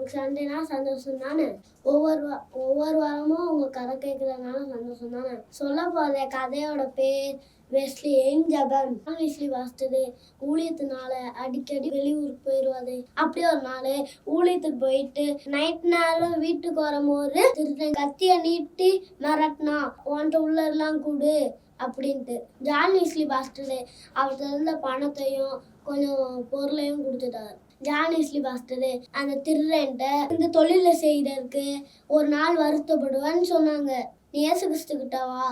உங்களுக்கு சண்டேனா சந்தோஷம் தானே? ஒவ்வொரு வாரமும் உங்க கதை கேட்கறதுனால சந்தோஷம் தானே? சொல்ல போற கதையோட பேர் வெஸ்லி என் ஜபன். வெஸ்லி பாஸ்டர் ஊழியத்தினால அடிக்கடி வெளியூருக்கு போயிடுவாரு. அப்படி ஒரு நாள் ஊழியத்துக்கு போயிட்டு நைட் நேரம் வீட்டுக்கு வரும்போது திருடன் கத்திய நீட்டி மிரட்டினா, உன்ட்ட உள்ள எல்லாம் கூடு அப்படின்ட்டு. ஜான் வெஸ்லி பாஸ்டர் அவர்கிட்ட இருந்த பணத்தையும் கொஞ்சம் பொருளையும் கொடுத்துட்டாரு. ஜான் வெஸ்லி பாஸ்டர் அந்த திருடன்ட்ட இந்த தொழிலை செய்யறதுக்கு ஒரு நாள் வருத்தப்படுவேன்னு சொன்னாங்க. நீ இயேசு கிறிஸ்து கிட்ட வா,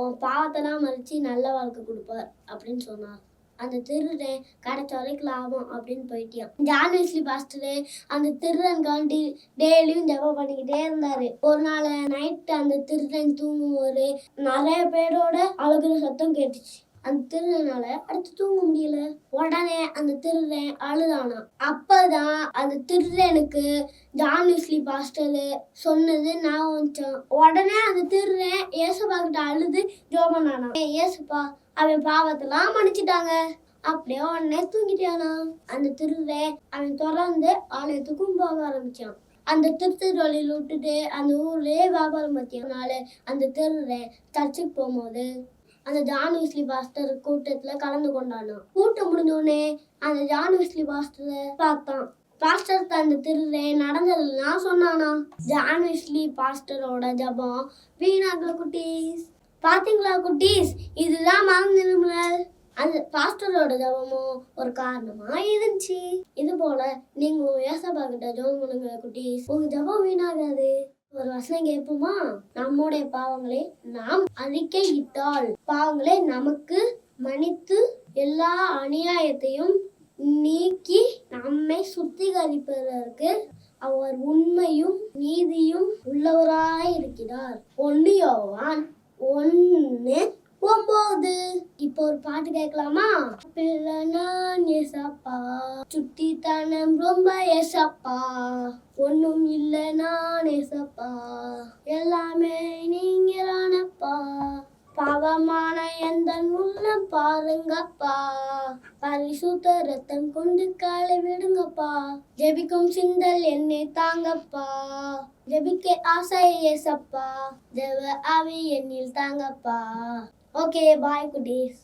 உன் பாவத்தெல்லாம் மறைச்சி நல்ல வாழ்க்கை கொடுப்பார் அப்படின்னு சொன்னார். அந்த திருடன் கிடைச்ச வரைக்கும் லாபம் அப்படின்னு போயிட்டியான். ஜான் வெஸ்லி பாஸ்டர் அந்த திருடன்காண்டி டெய்லியும் ஜெபம் பண்ணிக்கிட்டே இருந்தாரு. ஒரு நாள் நைட்டு அந்த திருடன் தூங்கும்போது நிறைய பேரோட அழுகிற சத்தம் கேட்டுச்சு. அந்த திருடனால அடுத்து தூங்க முடியல. உடனே அந்த திருடன் அழுதானா. அப்பதான் அந்த திருடனுக்கு ஜான் வெஸ்லி பாஸ்டர் சொன்னது நான் வந்துச்சான். உடனே அந்த திருடன் ஏசப்பா கிட்ட அழுது ஜோபனானா. ஏசப்பா அவன் பாவத்தெல்லாம் மன்னிச்சிட்டாங்க. அப்படியே உடனே தூங்கிட்டானா. அந்த திருடன் அவன் தொடர்ந்து ஆலயத்துக்கும் போக ஆரம்பிச்சான். அந்த திருத்து தொழில் விட்டுட்டு அந்த ஊர்லயே வியாபாரம் பத்தியனால அந்த திருடன் சர்ச்சுக்கு போகும்போது அந்த ஜான் வெஸ்லி பாஸ்டர் கூட்டத்துல கலந்து கொண்டானா. கூட்டம் முடிஞ்சோடனே அந்த ஜான் வெஸ்லி பாஸ்டர் பார்த்தான். பாஸ்டர் அந்த திருடன் நடந்ததெல்லாம் சொன்னானா. ஜான் வெஸ்லி பாஸ்டரோட ஜபம் வீணாகல குட்டீஸ். பாத்தீங்களா குட்டீஸ், இதுதான் மறந்துடும்ல. அந்த பாஸ்டரோட ஜபமும் ஒரு காரணமா இருந்துச்சு. இது போல நீங்க ஏசப்பா கிட்ட ஜபம் பண்ணுங்க குட்டீஸ், உங்க ஜபம் வீணாகாது. ஒரு வசனம் கேட்போமா? நம்முடைய பாவங்களை நாம் அறிக்கையிட்டால் பாவங்களை நமக்கு மன்னித்து எல்லா அநியாயத்தையும் நீக்கி நம்மை சுத்திகரிப்பதற்கு அவர் உண்மையும் நீதியும் உள்ளவராய் இருக்கிறார். 1 யோவான் 1:9. இப்போ ஒரு பாட்டு கேட்கலாமா? பிள்ளை நான் ஏசப்பா, சுட்டித்தனம் ரொம்ப ஏசப்பா, ஒன்னும் இல்லை நான் ஏசப்பா, எல்லாமே நீங்களானப்பா, பாவமான எந்த உள்ளம் பாருங்கப்பா, பரிசுத்த ரத்தம் கொண்டு காலை விடுங்கப்பா, ஜெபிக்கும் சிந்தல் என்னை தாங்கப்பா, ஜெபிக்க ஆசை ஏசப்பா, ஜெப ஆவி என்னில் தாங்கப்பா. ஓகே, பாய் குட்டீஸ்.